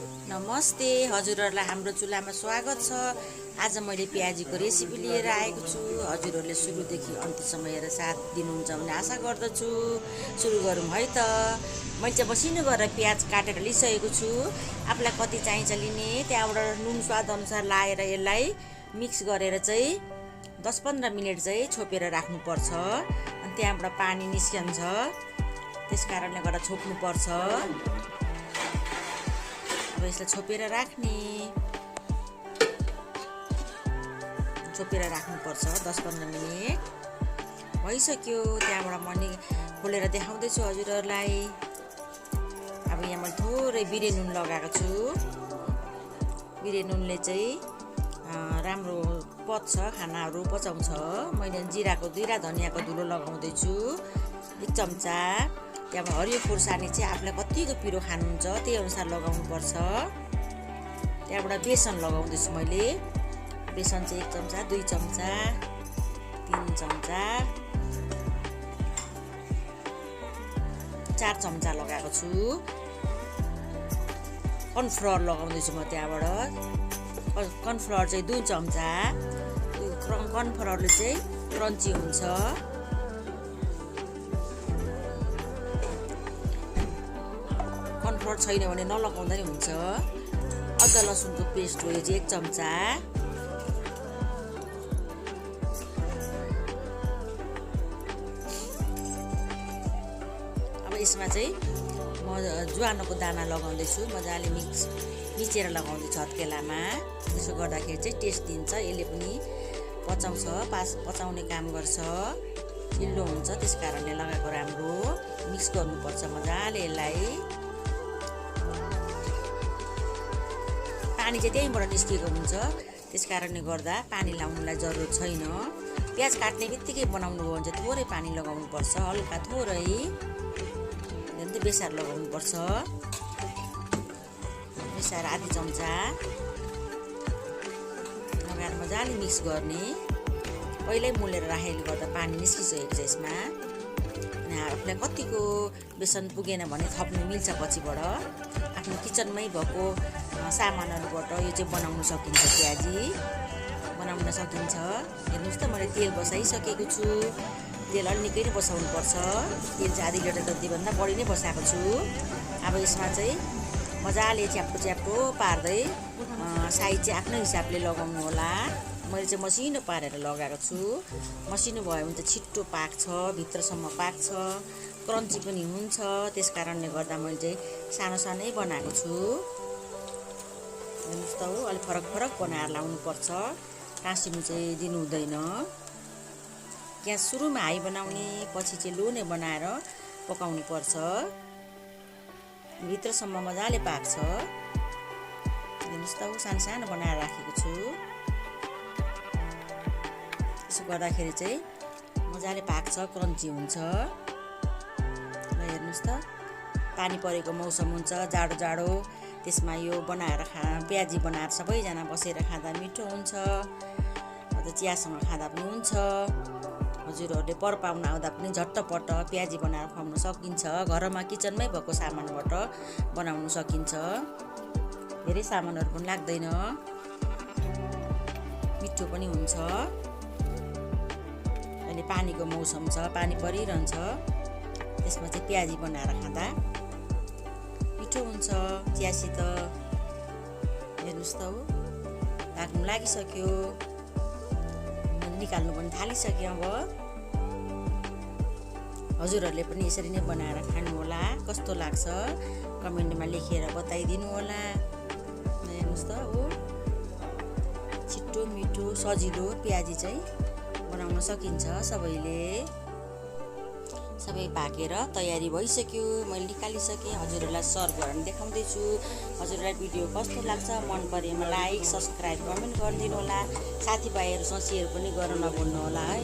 नमस्ते, हजुरहरूलाई हाम्रो चुलामा स्वागत छ। आज मैले प्याजीको रेसिपी लिएर आएको छु। हजुरहरूले सुरुदेखि अन्त्यसम्म हेरेर साथ दिनुहुन्छ भन्ने आशा गर्दछु। सुरु गरौँ है त। मैले चाहिँ मसिनो गरेर प्याज काटेर लिइसकेको छु। आफूलाई कति चाहिन्छ लिने, त्यहाँबाट नुन स्वाद अनुसार लाएर यसलाई मिक्स गरेर चाहिँ 10-15 मिनट चाहिँ छोपेर राख्नुपर्छ। अनि त्यहाँबाट पानी निस्कन्छ, त्यस कारणले गर्दा छोप्नुपर्छ। अब यसलाई छोपेर राख्नुपर्छ 10-15 मिनट भइसक्यो। त्यहाँबाट मैले खोलेर देखाउँदैछु हजुरहरूलाई। अब यहाँ मैले थोरै बिरे नुन लगाएको छु। बिरे नुनले चाहिँ राम्रो पच्छ, खानाहरू पचाउँछ। मैले जिराको जिरा धनियाँको धुलो लगाउँदैछु 1 चम्चा। त्यहाँबाट हरियो खोर्सानी चाहिँ आफूलाई कतिको पिरो खानुहुन्छ त्यही अनुसार लगाउनुपर्छ। त्यहाँबाट बेसन लगाउँदैछु मैले। बेसन चाहिँ 1 चम्चा, 2 चम्चा, 3 चम्चा, 4 चम्चा लगाएको छु। कर्नफ्लोर लगाउँदैछु म त्यहाँबाट। कर्नफ्लोर चाहिँ 2 चम्चा। कर्नफ्लोरले चाहिँ क्रन्ची हुन्छ। कर्नफ्लोर छैन भने नलगाउँदा नि हुन्छ। अदुवा लसुनको पेस्ट हो, यो चाहिँ 1 चम्चा। अब यसमा चाहिँ म ज्वानोको दाना लगाउँदैछु। मजाले मिचेर लगाउँदैछु हत्केलामा। त्यसो गर्दाखेरि चाहिँ टेस्ट दिन्छ। यसले पनि पचाउने काम गर्छ, चिल्लो हुन्छ। त्यस कारणले लगाएको राम्रो। मिक्स गर्नुपर्छ मजाले यसलाई। पानी चाहिँ त्यहीँबाट निस्किएको हुन्छ, त्यस कारणले गर्दा पानी लाउनुलाई जरुरत छैन। प्याज काट्ने बित्तिकै बनाउनु हो भने चाहिँ थोरै पानी लगाउनुपर्छ, हल्का थोरै बेसार लगाउनुपर्छ। बेसार आधी चम्चा लगाएर मजाले मिक्स गर्ने। पहिल्यै मोलेर राखेकोले गर्दा पानी निस्किसकेको छ यसमा। अनि आफूलाई कतिको बेसन पुगेन भने थप्नु मिल्छ पछिबाट। आफ्नो किचनमै भएको सामानहरूबाट यो चाहिँ बनाउन सकिन्छ। प्याजी बनाउन सकिन्छ। हेर्नुहोस् त, मैले तेल बसाइसकेको छु। तेल अलि निकै नै बसाउनुपर्छ। तेल चाहिँ आधी लिटर जतिभन्दा बढी नै बसाएको छु। अब यसमा चाहिँ मजाले च्याप्टो पार्दै साइज चाहिँ आफ्नो हिसाबले लगाउनु होला। मैले चाहिँ मसिनो पारेर लगाएको छु। मसिनो भयो भने चाहिँ छिट्टो पाक्छ, भित्रसम्म पाक्छ, क्रन्ची पनि हुन्छ। त्यस कारणले गर्दा मैले चाहिँ सानो सानै बनाएको छु। हेर्नुहोस् त, अलिक फरक बनाएर लाउनुपर्छ। टाँसिनु चाहिँ दिनु हुँदैन। ग्यास सुरुमा हाई बनाउने, पछि चाहिँ लो नै बनाएर पकाउनु पर्छ। भित्रसम्म मजाले पाक्छ। हेर्नुहोस् त, सानो बनाएर राखेको छु। त्यसो गर्दाखेरि चाहिँ मजाले पाक्छ, क्रन्ची हुन्छ। र हेर्नुहोस् त, पानी परेको मौसम हुन्छ, जाडो। त्यसमा यो बनाएर प्याजी बनाएर सबैजना बसेर खाँदा मिठो हुन्छ। अझ चियासँग खाँदा पनि हुन्छ। हजुरहरूले पर पाहुना आउँदा पनि झट्टपट प्याजी बनाएर खुवाउन सकिन्छ। घरमा किचनमै भएको सामानबाट बनाउन सकिन्छ। धेरै सामानहरू पनि लाग्दैन, मिठो पनि हुन्छ। अहिले पानीको मौसम छ, पानी परिरहन्छ। त्यसमा चाहिँ प्याजी बनाएर खाँदा मिठो हुन्छ चियासित। हेर्नुहोस् त, पाक्नु लागिसक्यो। निकाल्नु पनि थालिसक्यो। अब हजुरहरूले पनि यसरी नै बनाएर खानुहोला। कस्तो लाग्छ कमेन्टमा लेखेर बताइदिनु होला। हेर्नुहोस् त, छिट्टो मिठो सजिलो प्याजी चाहिँ बनाउन सकिन्छ। सबै पाकेर तयारी भइसक्यो। मैले निकालिसकेँ। हजुरहरूलाई सर्भ गरेर देखाउँदैछु। हजुरलाई भिडियो कस्तो लाग्छ, मन परेमा लाइक, सब्सक्राइब, कमेन्ट गरिदिनु होला। साथीभाइहरूसँग सेयर पनि गर्न नभुल्नु होला है।